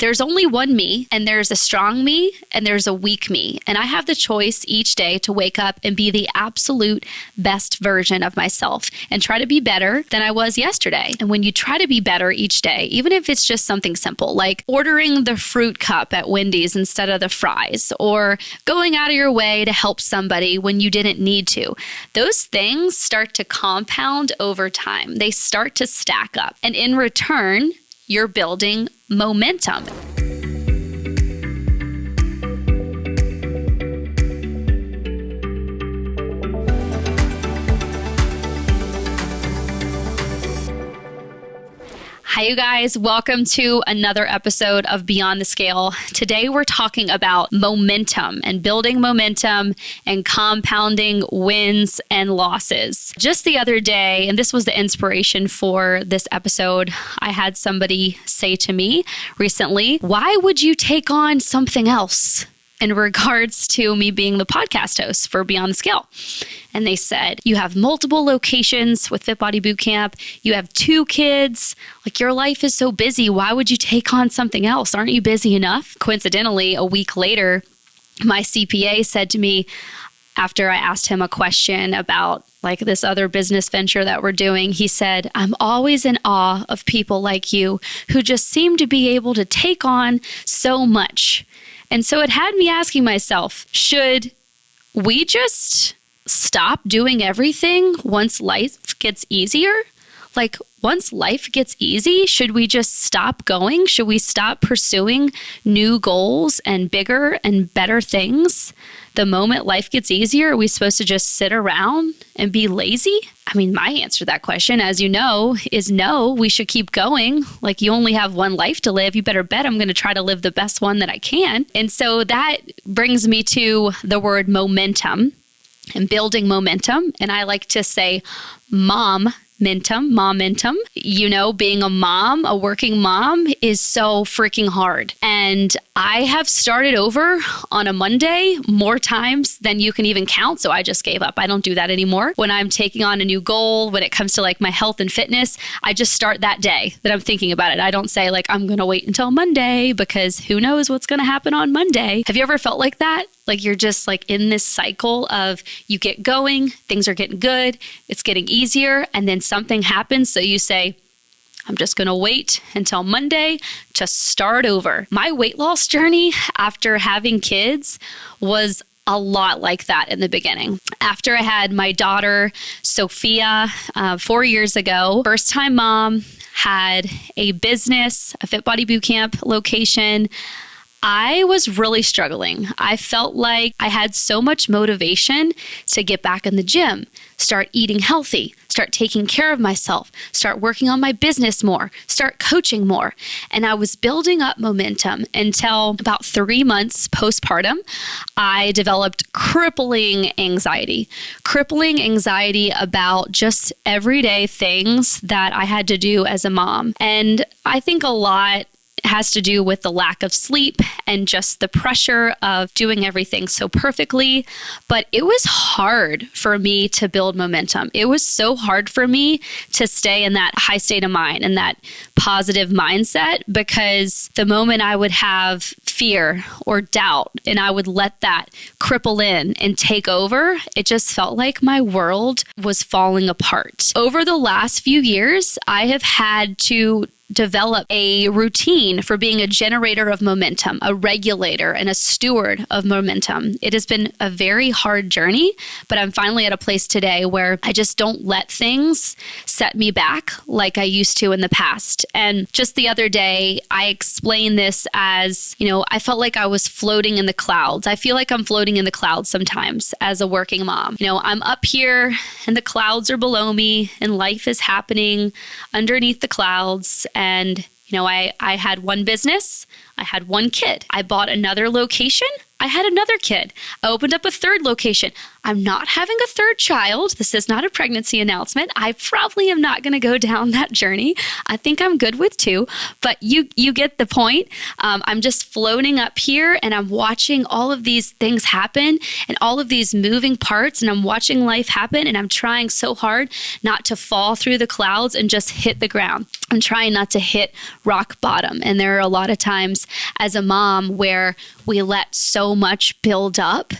There's only one me, and there's a strong me, and there's a weak me. And I have the choice each day to wake up and be the absolute best version of myself and try to be better than I was yesterday. And when you try to be better each day, even if it's just something simple, like ordering the fruit cup at Wendy's instead of the fries, or going out of your way to help somebody when you didn't need to, those things start to compound over time. They start to stack up. And in return, you're building momentum. Hi, you guys. Welcome to another episode of Beyond the Scale. Today, we're talking about momentum and building momentum and compounding wins and losses. Just the other day, and this was the inspiration for this episode, I had somebody say to me recently, "Why would you take on something else?" in regards to me being the podcast host for Beyond the Scale. And they said, "You have multiple locations with Fit Body Bootcamp. You have 2 kids. Like, your life is so busy. Why would you take on something else? Aren't you busy enough?" Coincidentally, a week later, my CPA said to me, after I asked him a question about like this other business venture that we're doing, he said, "I'm always in awe of people like you who just seem to be able to take on so much." And so it had me asking myself, should we just stop doing everything once life gets easier? Like, once life gets easy, should we just stop going? Should we stop pursuing new goals and bigger and better things? The moment life gets easier, are we supposed to just sit around and be lazy? I mean, my answer to that question, as you know, is no, we should keep going. Like, you only have one life to live. You better bet I'm going to try to live the best one that I can. And so that brings me to the word momentum and building momentum. And I like to say momentum. You know, being a mom, a working mom, is so freaking hard. And I have started over on a Monday more times than you can even count. So I just gave up. I don't do that anymore. When I'm taking on a new goal, when it comes to like my health and fitness, I just start that day that I'm thinking about it. I don't say like, I'm going to wait until Monday because who knows what's going to happen on Monday. Have you ever felt like that? Like, you're just like in this cycle of you get going, things are getting good, it's getting easier, and then something happens. So you say, I'm just going to wait until Monday to start over. My weight loss journey after having kids was a lot like that in the beginning. After I had my daughter, Sophia, 4 years ago, first-time mom, had a business, a Fit Body Bootcamp location, I was really struggling. I felt like I had so much motivation to get back in the gym, start eating healthy, start taking care of myself, start working on my business more, start coaching more. And I was building up momentum until about 3 months postpartum, I developed crippling anxiety about just everyday things that I had to do as a mom. And I think a lot has to do with the lack of sleep and just the pressure of doing everything so perfectly. But it was hard for me to build momentum. It was so hard for me to stay in that high state of mind and that positive mindset, because the moment I would have fear or doubt and I would let that cripple in and take over, it just felt like my world was falling apart. Over the last few years, I have had to develop a routine for being a generator of momentum, a regulator, and a steward of momentum. It has been a very hard journey, but I'm finally at a place today where I just don't let things set me back like I used to in the past. And just the other day, I explained this as, I felt like I was floating in the clouds. I feel like I'm floating in the clouds sometimes as a working mom. I'm up here and the clouds are below me and life is happening underneath the clouds. And, I had one business, I had one kid. I bought another location, I had another kid. I opened up a third location. I'm not having a third child. This is not a pregnancy announcement. I probably am not going to go down that journey. I think I'm good with 2, but you get the point. I'm just floating up here and I'm watching all of these things happen and all of these moving parts, and I'm watching life happen, and I'm trying so hard not to fall through the clouds and just hit the ground. I'm trying not to hit rock bottom. And there are a lot of times as a mom where we let so much build up,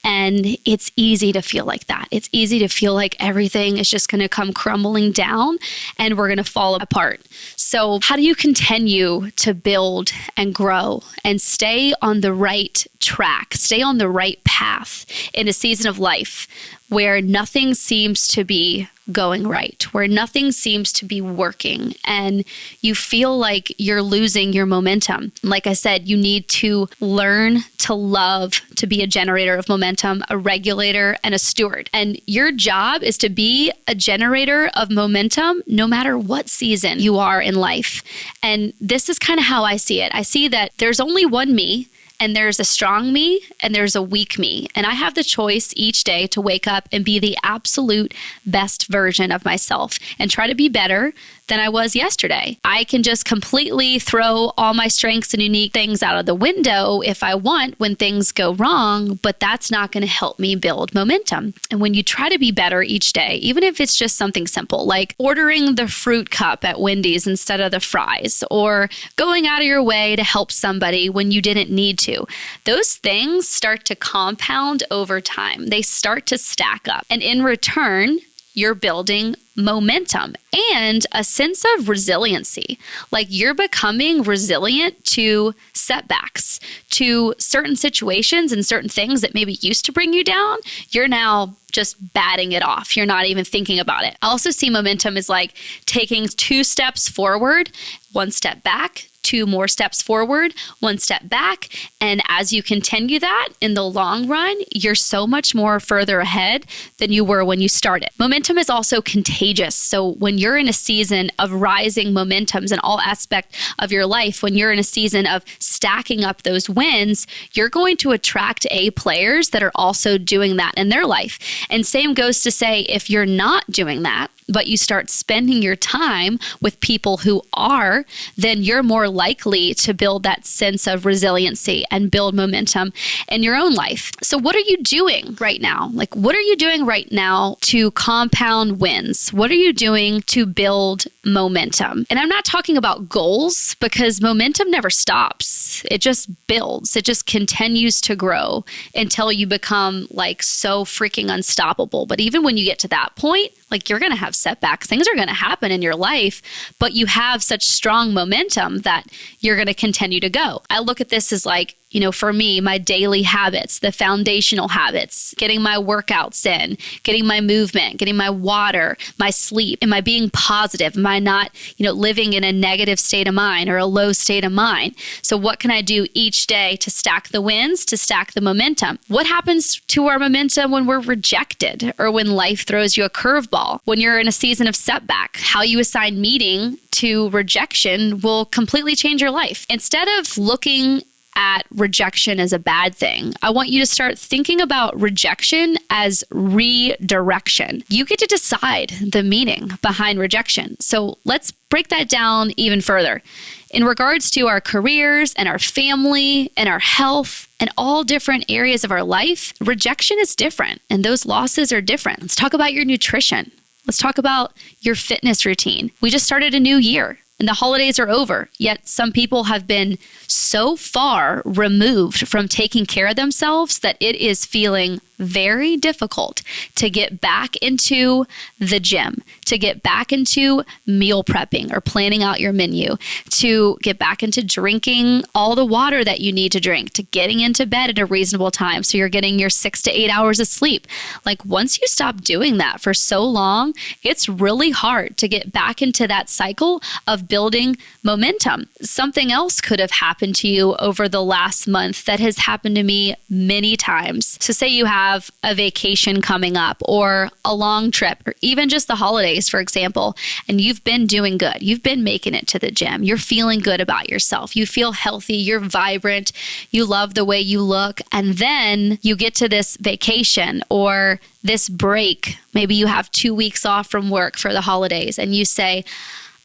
and it's easy to feel like that. It's easy to feel like everything is just going to come crumbling down and we're going to fall apart. So how do you continue to build and grow and stay on the right track, stay on the right path in a season of life where nothing seems to be going right, where nothing seems to be working, and you feel like you're losing your momentum? Like I said, you need to learn to love to be a generator of momentum, a regulator, and a steward. And your job is to be a generator of momentum no matter what season you are in life. And this is kind of how I see it. I see that there's only one me, and there's a strong me, and there's a weak me. And I have the choice each day to wake up and be the absolute best version of myself and try to be better than I was yesterday. I can just completely throw all my strengths and unique things out of the window if I want when things go wrong, but that's not going to help me build momentum. And when you try to be better each day, even if it's just something simple, like ordering the fruit cup at Wendy's instead of the fries, or going out of your way to help somebody when you didn't need to, those things start to compound over time. They start to stack up. And in return, you're building momentum and a sense of resiliency. Like you're becoming resilient to setbacks, to certain situations and certain things that maybe used to bring you down. You're now just batting it off. You're not even thinking about it. I also see momentum as like taking 2 steps forward, 1 step back, 2 more steps forward, 1 step back. And as you continue that in the long run, you're so much more further ahead than you were when you started. Momentum is also contagious. So when you're in a season of rising momentums in all aspects of your life, when you're in a season of stacking up those wins, you're going to attract A players that are also doing that in their life. And same goes to say, if you're not doing that, but you start spending your time with people who are, then you're more likely to build that sense of resiliency and build momentum in your own life. So what are you doing right now? Like, what are you doing right now to compound wins? What are you doing to build momentum? And I'm not talking about goals, because momentum never stops. It just builds. It just continues to grow until you become like so freaking unstoppable. But even when you get to that point, like you're going to have setbacks. Things are going to happen in your life, but you have such strong momentum that you're going to continue to go. I look at this as like, you know, for me, my daily habits, the foundational habits, getting my workouts in, getting my movement, getting my water, my sleep. Am I being positive? Am I not, living in a negative state of mind or a low state of mind? So what can I do each day to stack the wins, to stack the momentum? What happens to our momentum when we're rejected or when life throws you a curveball? When you're in a season of setback, how you assign meaning to rejection will completely change your life. Instead of looking at rejection as a bad thing, I want you to start thinking about rejection as redirection. You get to decide the meaning behind rejection. So let's break that down even further. In regards to our careers and our family and our health and all different areas of our life, rejection is different and those losses are different. Let's talk about your nutrition. Let's talk about your fitness routine. We just started a new year. And the holidays are over, yet some people have been so far removed from taking care of themselves that it is feeling very difficult to get back into the gym, to get back into meal prepping or planning out your menu, to get back into drinking all the water that you need to drink, to getting into bed at a reasonable time so you're getting your 6 to 8 hours of sleep. Like once you stop doing that for so long, it's really hard to get back into that cycle of of building momentum. Something else could have happened to you over the last month that has happened to me many times. So say you have a vacation coming up or a long trip or even just the holidays, for example, and you've been doing good. You've been making it to the gym. You're feeling good about yourself. You feel healthy. You're vibrant. You love the way you look. And then you get to this vacation or this break. Maybe you have 2 weeks off from work for the holidays and you say,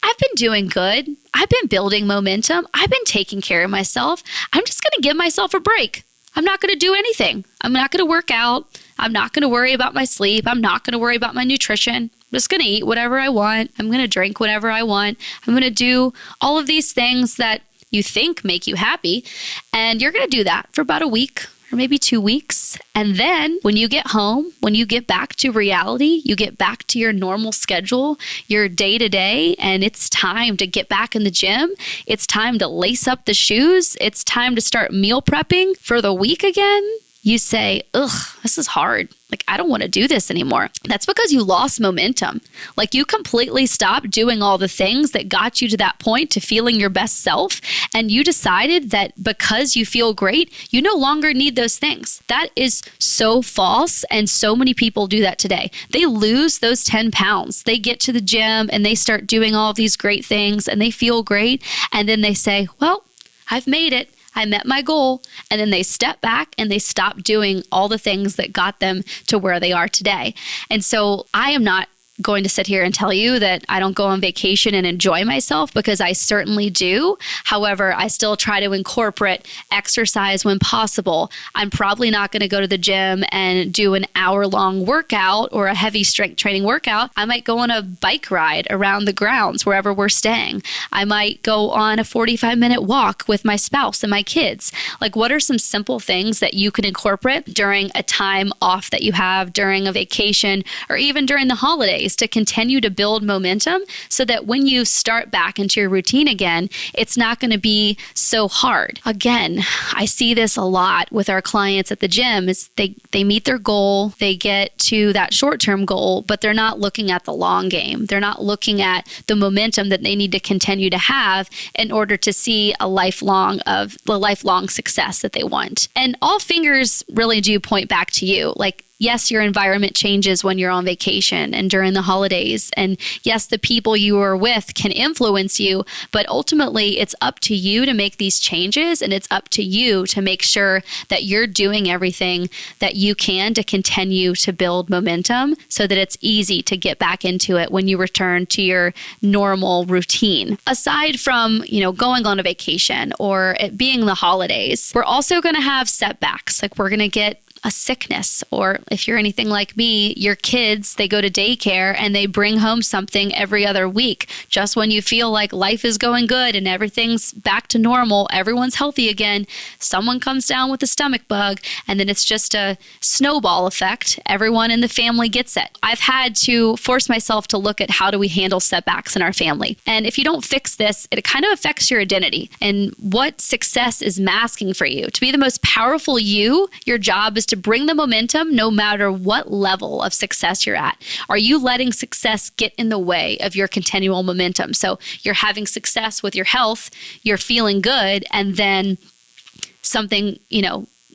I've been doing good. I've been building momentum. I've been taking care of myself. I'm just going to give myself a break. I'm not going to do anything. I'm not going to work out. I'm not going to worry about my sleep. I'm not going to worry about my nutrition. I'm just going to eat whatever I want. I'm going to drink whatever I want. I'm going to do all of these things that you think make you happy. And you're going to do that for about a week or maybe 2 weeks. And then when you get home, when you get back to reality, you get back to your normal schedule, your day to day, and it's time to get back in the gym. It's time to lace up the shoes. It's time to start meal prepping for the week again. You say, ugh, this is hard. Like, I don't want to do this anymore. That's because you lost momentum. Like, you completely stopped doing all the things that got you to that point to feeling your best self. And you decided that because you feel great, you no longer need those things. That is so false. And so many people do that today. They lose those 10 pounds. They get to the gym and they start doing all of these great things and they feel great. And then they say, well, I've made it. I met my goal. And then they step back and they stop doing all the things that got them to where they are today. And so I am not going to sit here and tell you that I don't go on vacation and enjoy myself, because I certainly do. However, I still try to incorporate exercise when possible. I'm probably not going to go to the gym and do an hour-long workout or a heavy strength training workout. I might go on a bike ride around the grounds wherever we're staying. I might go on a 45-minute walk with my spouse and my kids. Like, what are some simple things that you can incorporate during a time off that you have, during a vacation, or even during the holidays, to continue to build momentum so that when you start back into your routine again, it's not going to be so hard. Again, I see this a lot with our clients at the gym is they meet their goal, they get to that short-term goal, but they're not looking at the long game. They're not looking at the momentum that they need to continue to have in order to see the lifelong success that they want. And all fingers really do point back to you. Like, yes, your environment changes when you're on vacation and during the holidays. And yes, the people you are with can influence you, but ultimately it's up to you to make these changes, and it's up to you to make sure that you're doing everything that you can to continue to build momentum so that it's easy to get back into it when you return to your normal routine. Aside from, going on a vacation or it being the holidays, we're also going to have setbacks. Like, we're going to get a sickness, or if you're anything like me, your kids, they go to daycare and they bring home something every other week. Just when you feel like life is going good and everything's back to normal, everyone's healthy again, someone comes down with a stomach bug, and then it's just a snowball effect. Everyone in the family gets it. I've had to force myself to look at how do we handle setbacks in our family. And if you don't fix this, it kind of affects your identity and what success is masking for you. To be the most powerful you, your job is to bring the momentum no matter what level of success you're at. Are you letting success get in the way of your continual momentum? So you're having success with your health, you're feeling good, and then something,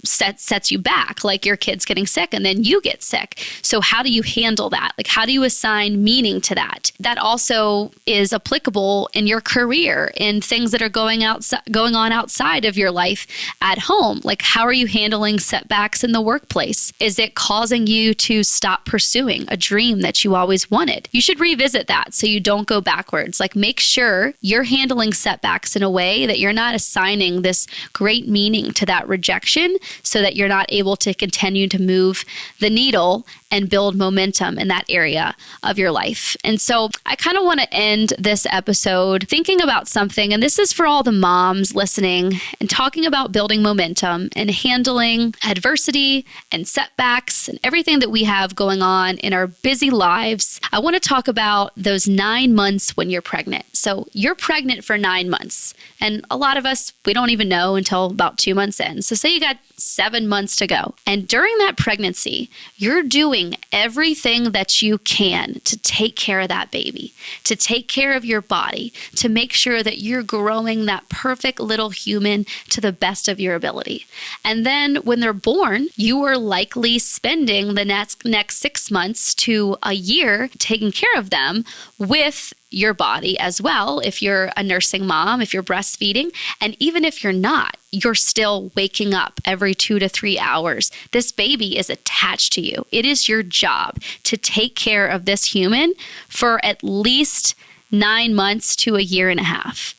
sets you back, like your kid's getting sick and then you get sick. So how do you handle that? Like, how do you assign meaning to that? That also is applicable in your career, in things that are going on outside of your life at home. Like, how are you handling setbacks in the workplace? Is it causing you to stop pursuing a dream that you always wanted? You should revisit that so you don't go backwards. Like, make sure you're handling setbacks in a way that you're not assigning this great meaning to that rejection, so that you're not able to continue to move the needle and build momentum in that area of your life. And so I kind of want to end this episode thinking about something, and this is for all the moms listening, and talking about building momentum and handling adversity and setbacks and everything that we have going on in our busy lives. I want to talk about those 9 months when you're pregnant. So you're pregnant for 9 months, and a lot of us, we don't even know until about 2 months in. So say you got 7 months to go. And during that pregnancy, you're doing everything that you can to take care of that baby, to take care of your body, to make sure that you're growing that perfect little human to the best of your ability. And then when they're born, you are likely spending the next 6 months to a year taking care of them with your body as well. If you're a nursing mom, if you're breastfeeding, and even if you're not, you're still waking up every 2 to 3 hours. This baby is attached to you. It is your job to take care of this human for at least 9 months to a year and a half.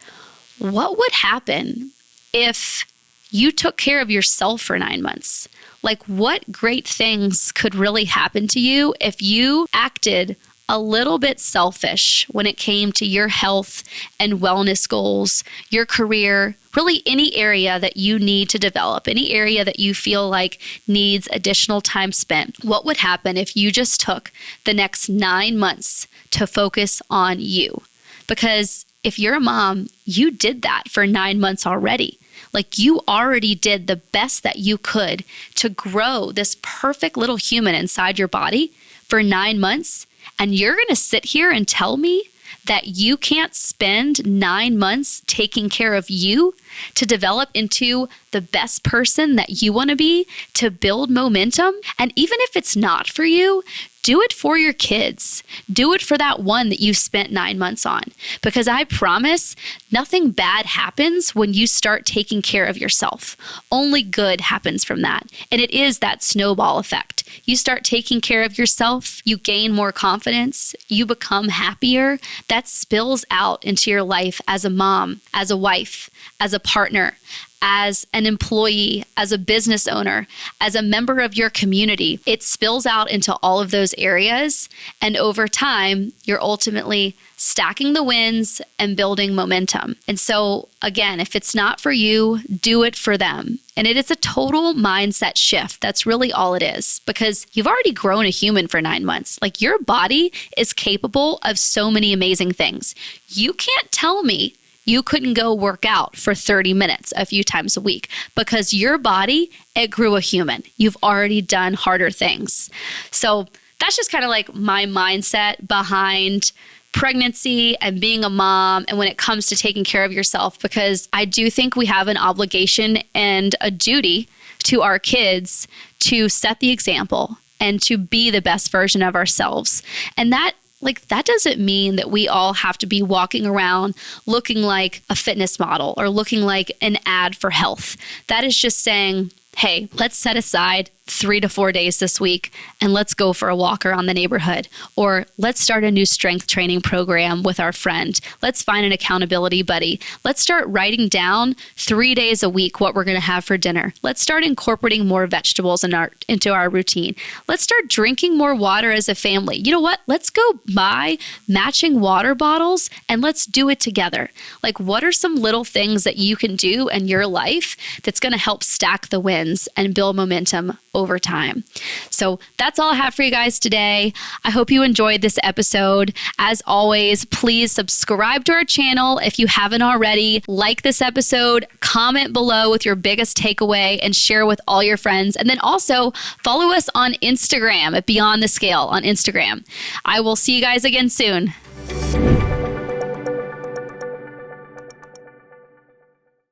What would happen if you took care of yourself for 9 months? Like, what great things could really happen to you if you acted a little bit selfish when it came to your health and wellness goals, your career, really any area that you need to develop, any area that you feel like needs additional time spent? What would happen if you just took the next 9 months to focus on you? Because if you're a mom, you did that for 9 months already. Like, you already did the best that you could to grow this perfect little human inside your body for 9 months. And you're going to sit here and tell me that you can't spend 9 months taking care of you to develop into the best person that you want to be, to build momentum. And even if it's not for you, do it for your kids. Do it for that one that you spent 9 months on. Because I promise nothing bad happens when you start taking care of yourself. Only good happens from that. And it is that snowball effect. You start taking care of yourself, you gain more confidence, you become happier. That spills out into your life as a mom, as a wife, as a partner, as an employee, as a business owner, as a member of your community. It spills out into all of those areas. And over time, you're ultimately stacking the wins and building momentum. And so again, if it's not for you, do it for them. And it is a total mindset shift. That's really all it is, because you've already grown a human for 9 months. Like, your body is capable of so many amazing things. You can't tell me you couldn't go work out for 30 minutes a few times a week, because your body, it grew a human. You've already done harder things. So that's just kind of like my mindset behind pregnancy and being a mom, and when it comes to taking care of yourself, because I do think we have an obligation and a duty to our kids to set the example and to be the best version of ourselves. And that doesn't mean that we all have to be walking around looking like a fitness model or looking like an ad for health. That is just saying, hey, let's set aside 3 to 4 days this week and let's go for a walk around the neighborhood. Or let's start a new strength training program with our friend. Let's find an accountability buddy. Let's start writing down 3 days a week what we're going to have for dinner. Let's start incorporating more vegetables into our routine. Let's start drinking more water as a family. You know what? Let's go buy matching water bottles and let's do it together. Like, what are some little things that you can do in your life that's going to help stack the wins and build momentum over time? So that's all I have for you guys today. I hope you enjoyed this episode. As always, please subscribe to our channel if you haven't already. Like this episode, comment below with your biggest takeaway, and share with all your friends. And then also follow us on Instagram at Beyond the Scale on Instagram. I will see you guys again soon.